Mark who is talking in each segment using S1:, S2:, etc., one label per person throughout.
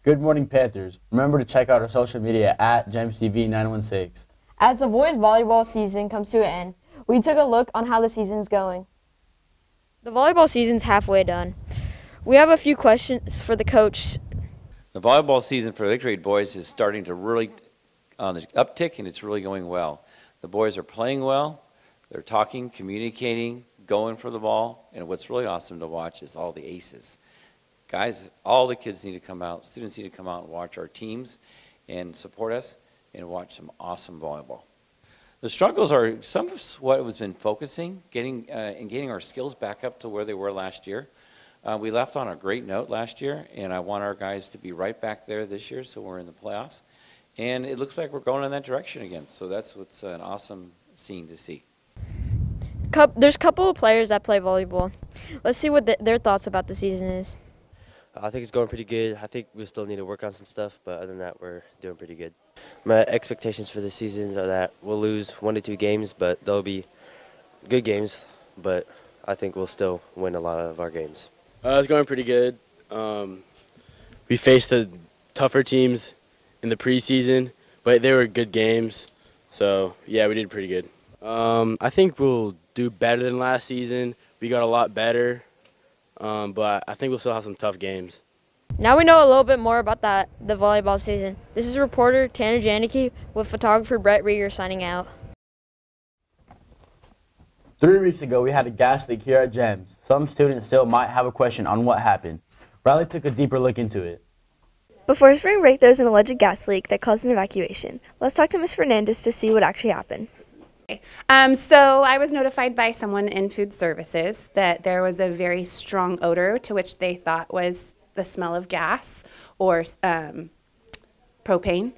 S1: Good morning, Panthers. Remember to check out our social media at GemsTV916.
S2: As the boys volleyball season comes to an end, we took a look on how the season's going. The volleyball season's halfway done. We have a few questions for the coach.
S3: The volleyball season for the 8th grade boys is starting to really on the uptick, and it's really going well. The boys are playing well. They're talking, communicating, going for the ball, and what's really awesome to watch is all the aces. Guys, all the kids need to come out, students need to come out and watch our teams and support us and watch some awesome volleyball. The struggles are some of what has been focusing, getting our skills back up to where they were last year. We left on a great note last year, and I want our guys to be right back there this year, so we're in the playoffs. And it looks like we're going in that direction again, so that's what's an awesome scene to see.
S2: There's a couple of players that play volleyball. Let's see what their thoughts about the season is.
S4: I think it's going pretty good. I think we still need to work on some stuff, but other than that, we're doing pretty good. My expectations for the season are that we'll lose 1 to 2 games, but they'll be good games, but I think we'll still win a lot of our games.
S5: It's going pretty good. We faced the tougher teams in the preseason, but they were good games. So, yeah, we did pretty good. I think we'll do better than last season. We got a lot better, but I think we'll still have some tough games.
S2: Now we know a little bit more about the volleyball season. This is reporter Tanner Janicki with photographer Brett Rieger signing out.
S1: 3 weeks ago, we had a gas leak here at GEMS. Some students still might have a question on what happened. Riley took a deeper look into it.
S6: Before spring break, there was an alleged gas leak that caused an evacuation. Let's talk to Ms. Fernandez to see what actually happened.
S7: So I was notified by someone in food services that there was a very strong odor to which they thought was the smell of gas or propane.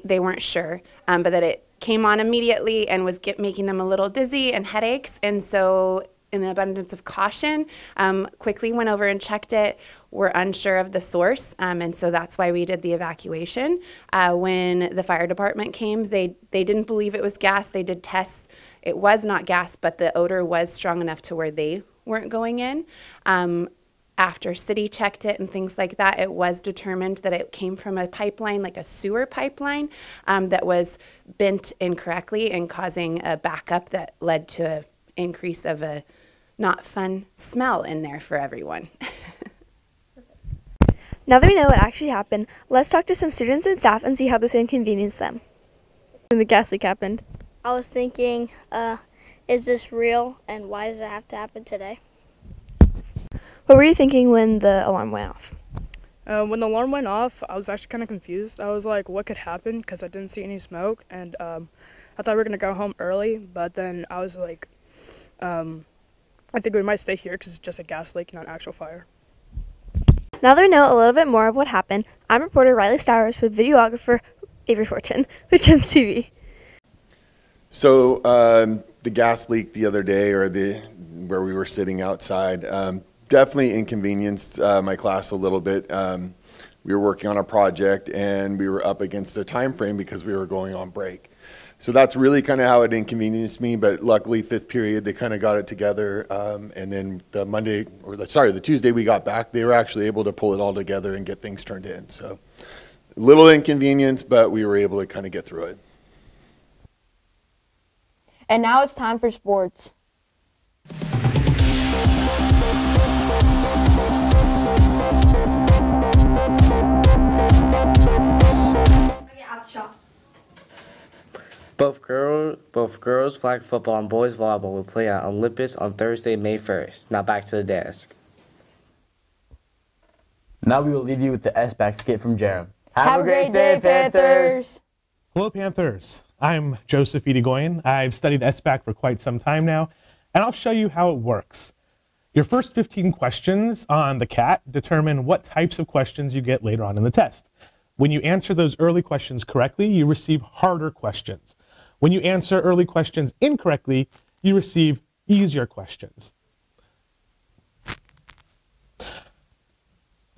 S7: They weren't sure, but that it came on immediately and was making them a little dizzy and headaches. And so in the abundance of caution, quickly went over and checked it. We're unsure of the source, and so that's why we did the evacuation. When the fire department came, they didn't believe it was gas. They did tests. It was not gas, but the odor was strong enough to where they weren't going in. After city checked it and things like that, it was determined that it came from a pipeline, like a sewer pipeline, that was bent incorrectly and causing a backup that led to an increase of a not fun smell in there for everyone.
S6: Now that we know what actually happened, let's talk to some students and staff and see how this inconvenienced them. When the gas leak happened.
S8: I was thinking, is this real and why does it have to happen today?
S6: What were you thinking when the alarm went off?
S9: When the alarm went off, I was actually kind of confused. I was like, what could happen? Because I didn't see any smoke, and I thought we were going to go home early, but then I was like, I think we might stay here because it's just a gas leak, not an actual fire.
S6: Now that we know a little bit more of what happened, I'm reporter Riley Stowers with videographer Avery Fortune with GEMS TV.
S10: So the gas leak the other day, or where we were sitting outside, definitely inconvenienced my class a little bit. We were working on a project and we were up against a time frame because we were going on break. So that's really kind of how it inconvenienced me, but luckily 5th period they kind of got it together, and then the Tuesday we got back, they were actually able to pull it all together and get things turned in. So a little inconvenience, but we were able to kind of get through it.
S2: And now it's time for sports.
S11: Both girls flag football and boys volleyball will play at Olympus on Thursday, May 1st. Now back to the desk.
S1: Now we will leave you with the SBAC skit from Jerem.
S2: Have a great day, Panthers!
S12: Hello, Panthers. I'm Joseph Irigoyen. I've studied SBAC for quite some time now, and I'll show you how it works. Your first 15 questions on the CAT determine what types of questions you get later on in the test. When you answer those early questions correctly, you receive harder questions. When you answer early questions incorrectly, you receive easier questions.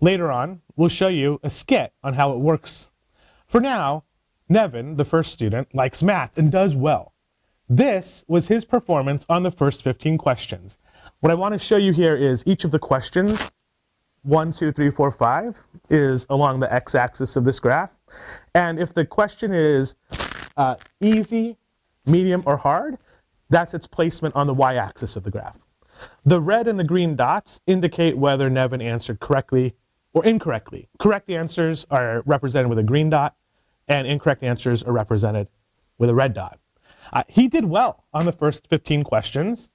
S12: Later on, we'll show you a skit on how it works. For now, Nevin, the first student, likes math and does well. This was his performance on the first 15 questions. What I want to show you here is each of the questions 1, 2, 3, 4, 5 is along the x-axis of this graph. And if the question is easy, medium, or hard, that's its placement on the y-axis of the graph. The red and the green dots indicate whether Nevin answered correctly or incorrectly. Correct answers are represented with a green dot, and incorrect answers are represented with a red dot. He did well on the first 15 questions,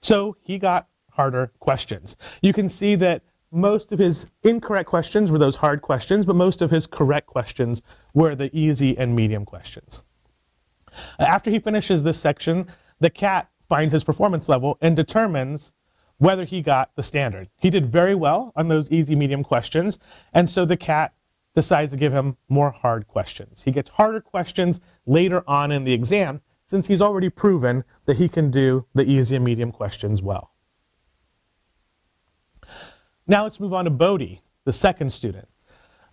S12: so he got harder questions. You can see that most of his incorrect questions were those hard questions, but most of his correct questions were the easy and medium questions. After he finishes this section, the cat finds his performance level and determines whether he got the standard. He did very well on those easy, medium questions, and so the cat decides to give him more hard questions. He gets harder questions later on in the exam, since he's already proven that he can do the easy and medium questions well. Now let's move on to Bodie, the second student.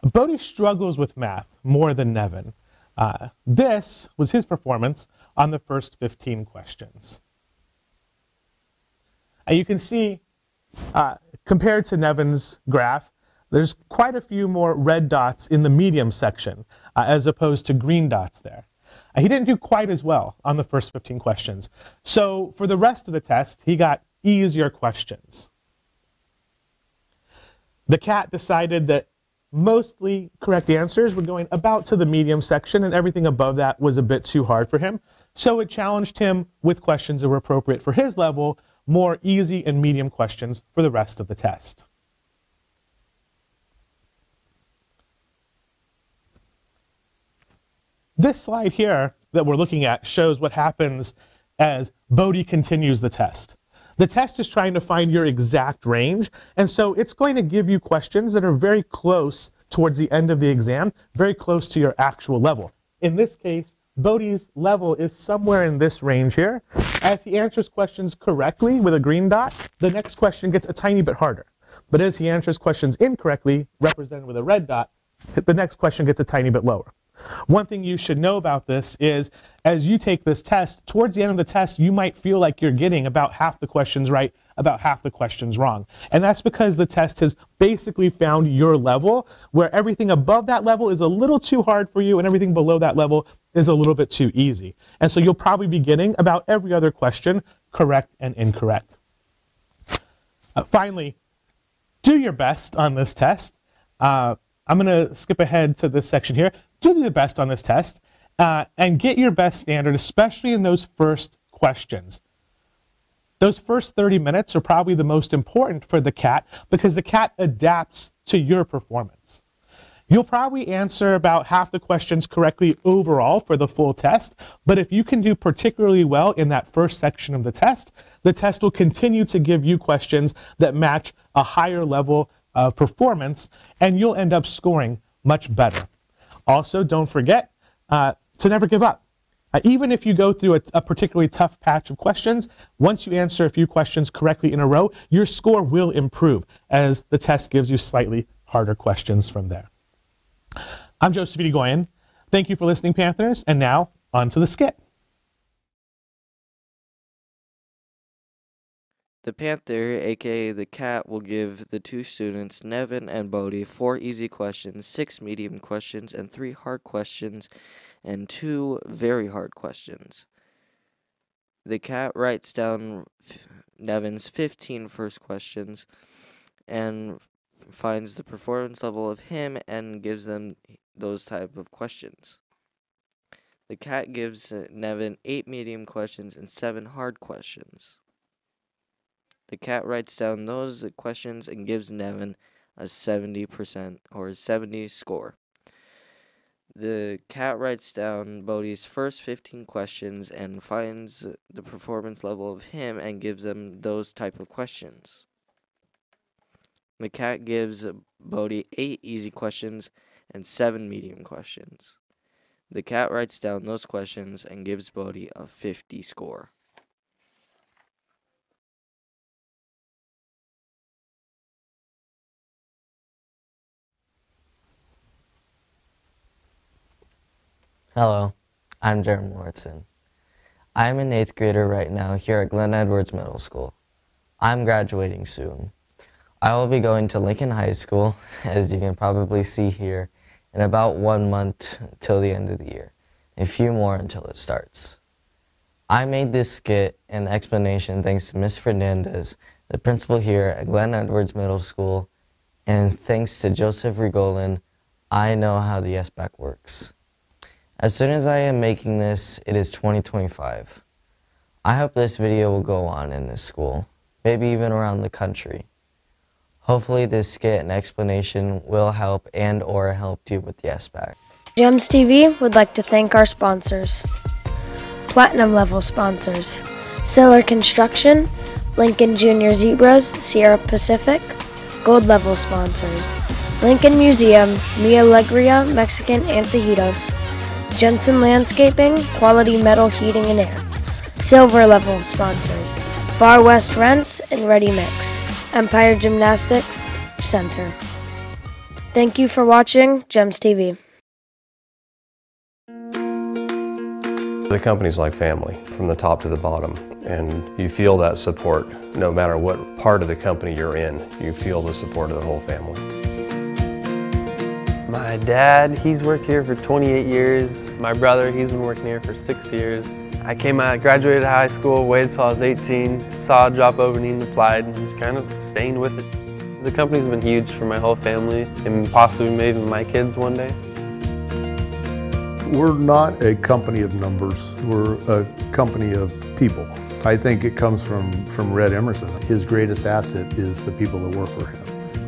S12: Bodie struggles with math more than Nevin. This was his performance on the first 15 questions. You can see, compared to Nevin's graph, there's quite a few more red dots in the medium section, as opposed to green dots there. He didn't do quite as well on the first 15 questions. So for the rest of the test, he got easier questions. The cat decided that mostly correct answers were going about to the medium section, and everything above that was a bit too hard for him. So it challenged him with questions that were appropriate for his level, more easy and medium questions for the rest of the test. This slide here that we're looking at shows what happens as Bodie continues the test. The test is trying to find your exact range, and so it's going to give you questions that are very close towards the end of the exam, very close to your actual level. In this case, Bodie's level is somewhere in this range here. As he answers questions correctly with a green dot, the next question gets a tiny bit harder. But as he answers questions incorrectly, represented with a red dot, the next question gets a tiny bit lower. One thing you should know about this is, as you take this test, towards the end of the test, you might feel like you're getting about half the questions right, about half the questions wrong. And that's because the test has basically found your level, where everything above that level is a little too hard for you, and everything below that level is a little bit too easy. And so you'll probably be getting about every other question correct and incorrect. Finally, do your best on this test. I'm going to skip ahead to this section here. Do your best on this test and get your best standard, especially in those first questions. Those first 30 minutes are probably the most important for the cat because the cat adapts to your performance. You'll probably answer about half the questions correctly overall for the full test, but if you can do particularly well in that first section of the test will continue to give you questions that match a higher level of performance, and you'll end up scoring much better. Also, don't forget to never give up. Even if you go through a particularly tough patch of questions, once you answer a few questions correctly in a row, your score will improve as the test gives you slightly harder questions from there. I'm Joseph Irigoyen. Thank you for listening, Panthers, and now on to the skit.
S13: The Panther, aka the cat, will give the two students, Nevin and Bodie, 4 easy questions, 6 medium questions, and 3 hard questions, and 2 very hard questions. The cat writes down Nevin's 15 first questions and finds the performance level of him and gives them those type of questions. The cat gives Nevin 8 medium questions and 7 hard questions. The cat writes down those questions and gives Nevin a 70% or 70 score. The cat writes down Bodie's first 15 questions and finds the performance level of him and gives them those type of questions. The cat gives Bodie 8 easy questions and 7 medium questions. The cat writes down those questions and gives Bodie a 50 score.
S14: Hello, I'm Jeremy Morrison. I'm an 8th grader right now here at Glen Edwards Middle School. I'm graduating soon. I will be going to Lincoln High School, as you can probably see here, in about 1 month till the end of the year. A few more until it starts. I made this skit and explanation thanks to Ms. Fernandez, the principal here at Glenn Edwards Middle School, and thanks to Joseph Rigolin. I know how the SBAC works. As soon as I am making this, it is 2025. I hope this video will go on in this school, maybe even around the country. Hopefully this skit and explanation will help and/or help you with the SBAC.
S15: GEMS TV would like to thank our sponsors. Platinum level sponsors: Siller Construction, Lincoln Junior Zebras, Sierra Pacific. Gold level sponsors: Lincoln Museum, Mi Alegria Mexican Antojitos, Jensen Landscaping, Quality Metal Heating and Air. Silver level sponsors: Bar West Rents and Ready Mix, Empire Gymnastics Center. Thank you for watching GEMS TV.
S16: The company's like family, from the top to the bottom, and you feel that support no matter what part of the company you're in. You feel the support of the whole family.
S17: My dad, he's worked here for 28 years. My brother, he's been working here for 6 years. I graduated high school, waited till I was 18, saw a job opening, applied, and just kind of staying with it. The company's been huge for my whole family and possibly maybe my kids one day.
S18: We're not a company of numbers, we're a company of people. I think it comes from Red Emerson. His greatest asset is the people that work for him.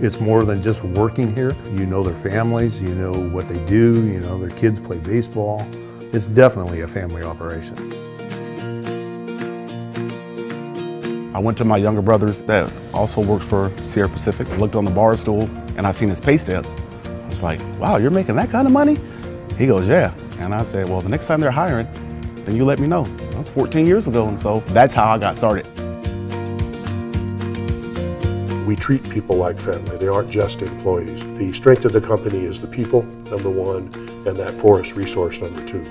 S18: It's more than just working here. You know their families, you know what they do, you know their kids play baseball. It's definitely a family operation.
S19: I went to my younger brothers that also worked for Sierra Pacific. I looked on the bar stool and I seen his pay stub. I was like, wow, you're making that kind of money? He goes, yeah. And I said, well, the next time they're hiring, then you let me know. That was 14 years ago, and so that's how I got started.
S20: We treat people like family. They aren't just employees. The strength of the company is the people, number one, and that forest resource, number two.